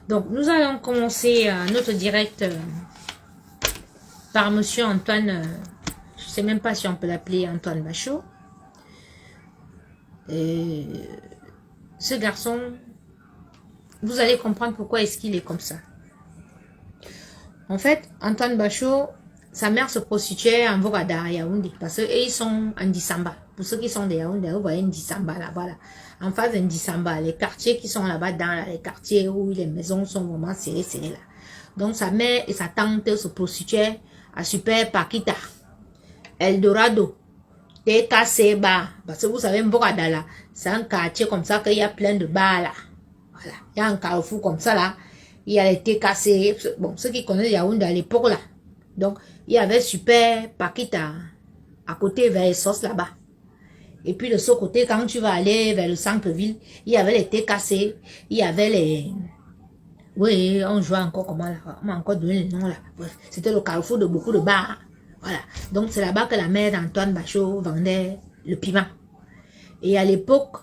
Donc, nous allons commencer notre direct par Monsieur Antoine. Je ne sais même pas si on peut l'appeler Antoine Bachot. Et ce garçon, vous allez comprendre pourquoi est-ce qu'il est comme ça. En fait, Antoine Bachot, sa mère se prostituait en Vogada à Yaoundé. Parce qu'ils sont en Dissamba. Pour ceux qui sont de Yaoundé, vous voyez Ndissamba là, voilà. En face de Ndissamba, les quartiers qui sont là-bas, dans les quartiers où les maisons sont vraiment serrées là. Donc sa mère et sa tante se prostituaient à Super Paquita, Eldorado, TKC Bar. Parce que vous savez, Vogada là, c'est un quartier comme ça qu'il y a plein de bars là. Voilà. Il y a un carrefour comme ça là. Il y a les TKC. Bon, ceux qui connaissent Yaoundé à l'époque là. Donc, il y avait Super Paquita à côté vers les sauces là-bas. Et puis de ce côté, quand tu vas aller vers le centre-ville, il y avait les TKC, il y avait les... Oui, on jouait encore comment là? On m'a encore donné le nom là. C'était le carrefour de beaucoup de bars. Voilà. Donc c'est là-bas que la mère d'Antoine Bachot vendait le piment. Et à l'époque,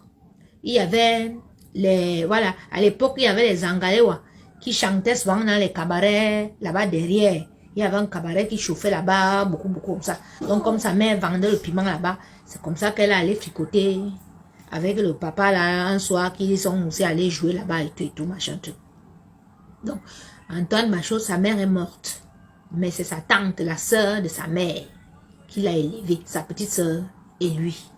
il y avait les... Voilà, à l'époque, il y avait les Angalewa qui chantaient souvent dans les cabarets là-bas derrière. Il y avait un cabaret qui chauffait là-bas, beaucoup comme ça. Donc comme sa mère vendait le piment là-bas, c'est comme ça qu'elle allait fricoter avec le papa là, un soir, qu'ils sont aussi allés jouer là-bas et tout, machin, tout. Donc, Antoine Bachot, sa mère est morte. Mais c'est sa tante, la sœur de sa mère, qui l'a élevé, sa petite sœur et lui.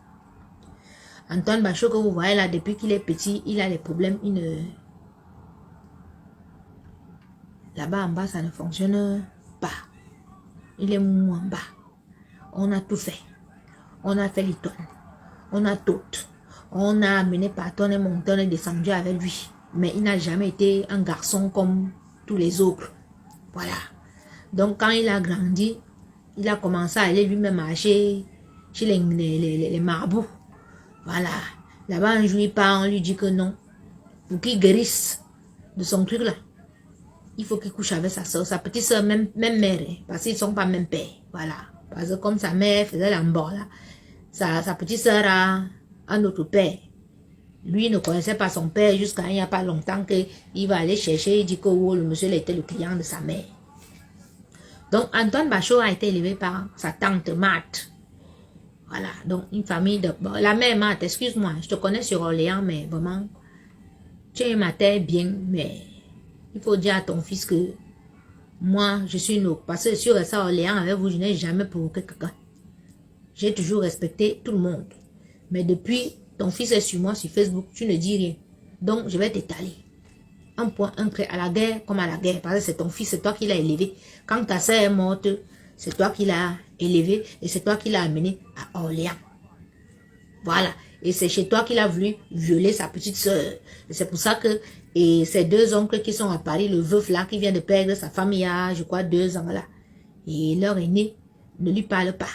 Antoine Bachot, que vous voyez là, depuis qu'il est petit, il a des problèmes, Là-bas en bas, ça ne fonctionne pas. Il est mou en bas. On a tout fait. On a fait les tonnes. On a tout. On a amené par tonnes et montonnes et descendu avec lui. Mais il n'a jamais été un garçon comme tous les autres. Voilà. Donc quand il a grandi, il a commencé à aller lui-même marcher chez les marabouts. Voilà. Là-bas, un jour, il part, on lui dit que non. Pour qu'il guérisse de son truc là, il faut qu'il couche avec sa soeur, sa petite soeur, même mère, parce qu'ils ne sont pas même père. Voilà. Parce que comme sa mère faisait l'embord là, sa petite soeur a un autre père. Lui ne connaissait pas son père jusqu'à il n'y a pas longtemps qu'il va aller chercher, il dit que oh, le monsieur était le client de sa mère. Donc Antoine Bachot a été élevé par sa tante Marthe. Voilà, donc une famille de... Bon, la mère Marthe, excuse-moi, je te connais sur Orléans, mais vraiment, tu es ma terre bien, mais... Il faut dire à ton fils que moi, je suis une autre. Parce que sur ça, Orléans, avec vous, je n'ai jamais provoqué quelqu'un. J'ai toujours respecté tout le monde. Mais depuis, ton fils est sur moi, sur Facebook, tu ne dis rien. Donc, je vais t'étaler. Un point, un trait, à la guerre comme à la guerre. Parce que c'est ton fils, c'est toi qui l'as élevé. Quand ta sœur est morte, c'est toi qui l'as élevé et c'est toi qui l'as amené à Orléans. Voilà. Et c'est chez toi qu'il a voulu violer sa petite sœur. C'est pour ça que et ces deux oncles qui sont à Paris, le veuf là, qui vient de perdre sa femme il y a, je crois, 2 ans là. Et leur aîné ne lui parle pas.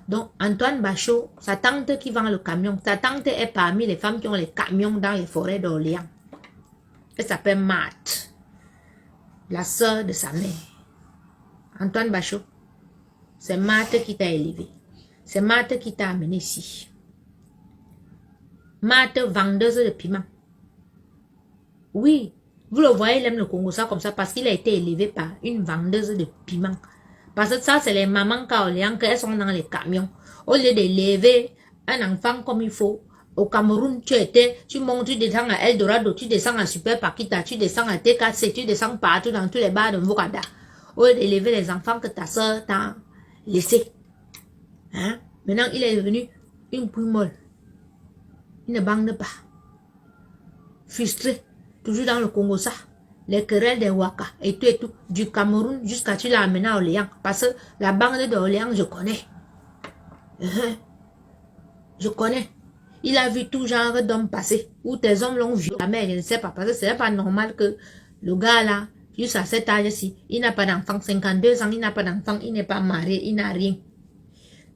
Donc, Antoine Bachot, sa tante qui vend le camion, sa tante est parmi les femmes qui ont les camions dans les forêts d'Orléans. Elle s'appelle Marthe, la sœur de sa mère. Antoine Bachot, c'est Marthe qui t'a élevé. C'est Marthe qui t'a amené ici. Marthe, vendeuse de piment. Oui, vous le voyez, il aime le Congo ça comme ça parce qu'il a été élevé par une vendeuse de piment. Parce que ça, c'est les mamans Orléans qu'elles sont dans les camions. Au lieu d'élever un enfant comme il faut, au Cameroun, tu montes, tu descends à Eldorado, tu descends à Super Paquita, tu descends à TKC, tu descends partout dans tous les bars de Vogada. Au lieu d'élever les enfants que ta soeur t'a laissés. Hein? Maintenant, il est devenu une pouille molle. Il ne bande pas. Frustré. Toujours dans le Congo, ça. Les querelles des Waka et tout. Du Cameroun jusqu'à tu l'as amené à Orléans. Parce que la bande d'Orléans, je connais. Je connais. Il a vu tout genre d'hommes passer. Où tes hommes l'ont vu. La mère, je ne sais pas. Parce que ce n'est pas normal que le gars là, jusqu'à cet âge-ci, il n'a pas d'enfant. 52 ans, il n'a pas d'enfant. Il n'est pas marié. Il n'a rien.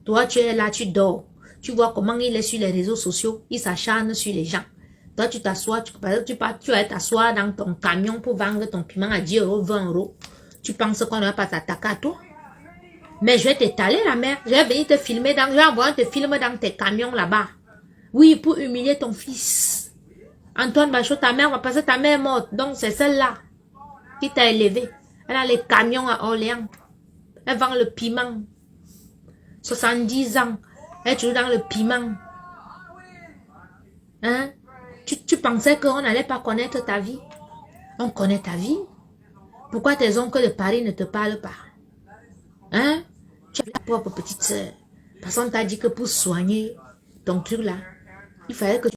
Toi, tu es là, tu dors. Tu vois comment il est sur les réseaux sociaux. Il s'acharne sur les gens. Toi, tu t'assois, tu vas t'asseoir dans ton camion pour vendre ton piment à 10 €, 20 €. Tu penses qu'on ne va pas t'attaquer à toi? Mais je vais t'étaler, la mère. Je vais venir te filmer je vais envoyer te filmer dans tes camions là-bas. Oui, pour humilier ton fils. Antoine Bachot, ta mère va passer, ta mère est morte. Donc, c'est celle-là. qui t'a élevé. Elle a les camions à Orléans. Elle vend le piment. 70 ans. Elle est toujours dans le piment. Hein? Tu pensais qu'on n'allait pas connaître ta vie? On connaît ta vie. Pourquoi tes oncles de Paris ne te parlent pas? Hein? Tu es ta propre petite soeur. Parce qu'on t'a dit que pour soigner ton truc là, il fallait que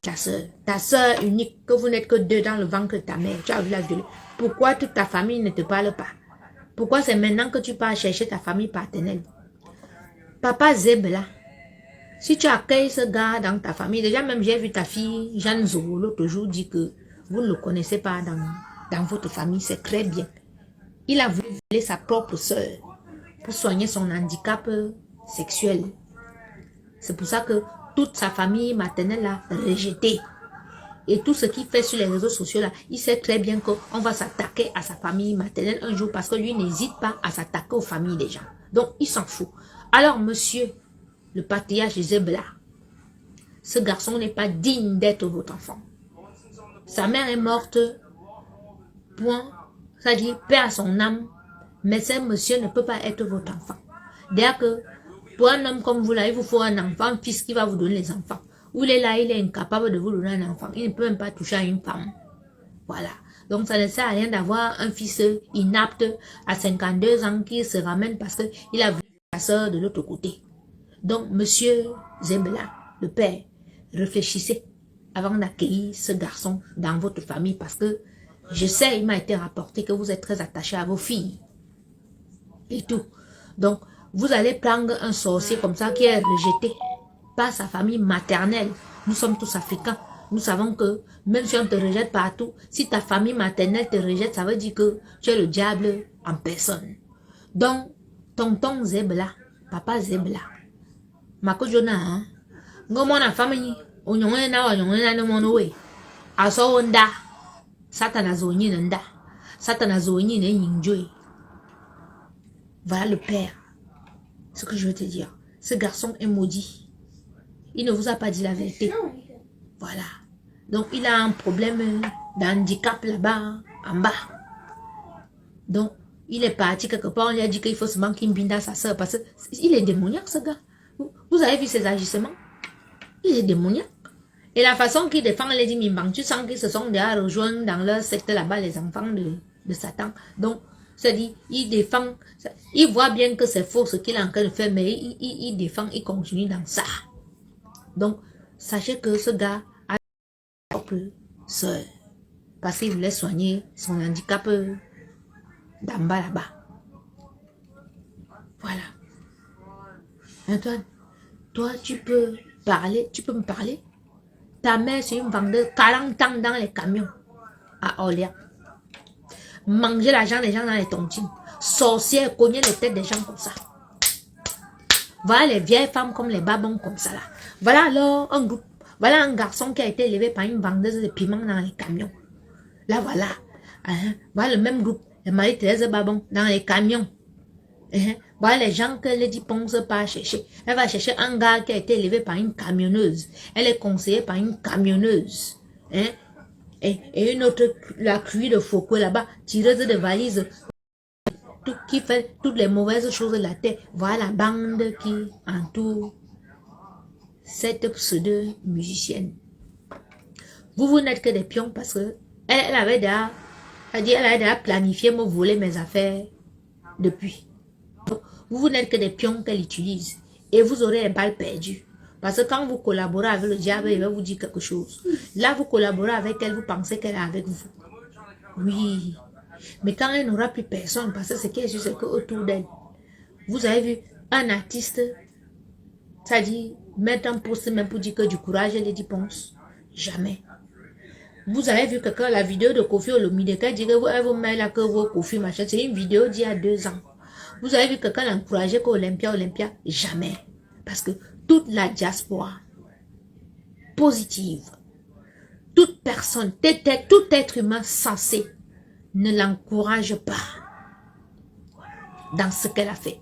ta soeur unique, que vous n'êtes que deux dans le ventre de ta mère, tu as vu la violer. Pourquoi toute ta famille ne te parle pas? Pourquoi c'est maintenant que tu pars chercher ta famille paternelle? Papa Zeb là, si tu accueilles ce gars dans ta famille, déjà même j'ai vu ta fille Jeanne Zo l'autre jour dire que vous ne le connaissez pas dans votre famille, c'est très bien. Il a voulu violer sa propre soeur pour soigner son handicap sexuel. C'est pour ça que toute sa famille maternelle l'a rejeté. Et tout ce qu'il fait sur les réseaux sociaux là, il sait très bien qu'on va s'attaquer à sa famille maternelle un jour parce que lui n'hésite pas à s'attaquer aux familles des gens. Donc il s'en fout. Alors monsieur, le patriarche Zebla, ce garçon n'est pas digne d'être votre enfant. Sa mère est morte, point, ça dit paix à son âme, mais ce monsieur ne peut pas être votre enfant. D'ailleurs que pour un homme comme vous là, il vous faut un enfant, un fils qui va vous donner les enfants. Ou il est là, il est incapable de vous donner un enfant. Il ne peut même pas toucher à une femme. Voilà. Donc ça ne sert à rien d'avoir un fils inapte à 52 ans qui se ramène parce qu'il a vu sa soeur de l'autre côté. Donc monsieur Zebla, le père, réfléchissez avant d'accueillir ce garçon dans votre famille parce que je sais, il m'a été rapporté que vous êtes très attaché à vos filles. Et tout. Donc, vous allez prendre un sorcier comme ça qui est rejeté par sa famille maternelle. Nous sommes tous africains. Nous savons que même si on te rejette partout, si ta famille maternelle te rejette, ça veut dire que tu es le diable en personne. Donc, tonton Zebla, papa Zebla, Mako Jona, hein? Ngomona famille, onyongena onyongena no monowe. Aso onda, satana zonyi nenda, satana zonyi ne yinjwe. Voilà le père. Ce que je veux te dire. Ce garçon est maudit. Il ne vous a pas dit la vérité. Voilà. Donc, il a un problème d'handicap là-bas, en bas. Donc, il est parti quelque part. On lui a dit qu'il faut se manquer une binde à sa soeur. Parce qu'il est démoniaque, ce gars. Vous avez vu ses agissements? Il est démoniaque. Et la façon qu'il défend les Dimimban, tu sens qu'ils se sont déjà rejoints dans leur secte là-bas, les enfants de Satan. Donc, c'est-à-dire, il défend, il voit bien que c'est faux ce qu'il est en train de faire, mais il défend, il continue dans ça. Donc, sachez que ce gars a une propre soeur, parce qu'il voulait soigner son handicap d'en bas là-bas. Voilà. Antoine, toi, tu peux parler, tu peux me parler? Ta mère, c'est une vendeuse 40 ans dans les camions à Orléans. Manger l'argent des gens dans les tontines. Sorcière, cogner les têtes des gens comme ça. Voilà les vieilles femmes comme les babons comme ça là. Voilà alors un groupe. Voilà un garçon qui a été élevé par une vendeuse de piments dans les camions. Là voilà. Voilà le même groupe. Les Marie-Thérèse Babon dans les camions. Voilà les gens que Lady Ponce pas chercher. Elle va chercher un gars qui a été élevé par une camionneuse. Elle est conseillée par une camionneuse. Et une autre, la curie de Foucault là-bas, tireuse de valises, qui fait toutes les mauvaises choses de la terre. Voilà la bande qui entoure cette pseudo-musicienne. Vous n'êtes que des pions parce que elle avait déjà planifié me voler mes affaires depuis. Donc, vous n'êtes que des pions qu'elle utilise et vous aurez les balles perdues. Parce que quand vous collaborez avec le diable, il va vous dire quelque chose. Là, vous collaborez avec elle, vous pensez qu'elle est avec vous. Oui. Mais quand elle n'aura plus personne, parce que ce qui est juste, c'est qu'autour d'elle, vous avez vu un artiste, c'est-à-dire mettre un post même pour dire que du courage, elle dit Ponce. Jamais. Vous avez vu quelqu'un, la vidéo de Kofi Olomide, qui dit que elle vous met là que vos Kofi machin. C'est une vidéo d'il y a 2 ans. Vous avez vu quelqu'un l'encourager qu'Olympia, jamais. Parce que toute la diaspora positive, toute personne, tout être humain sensé ne l'encourage pas dans ce qu'elle a fait.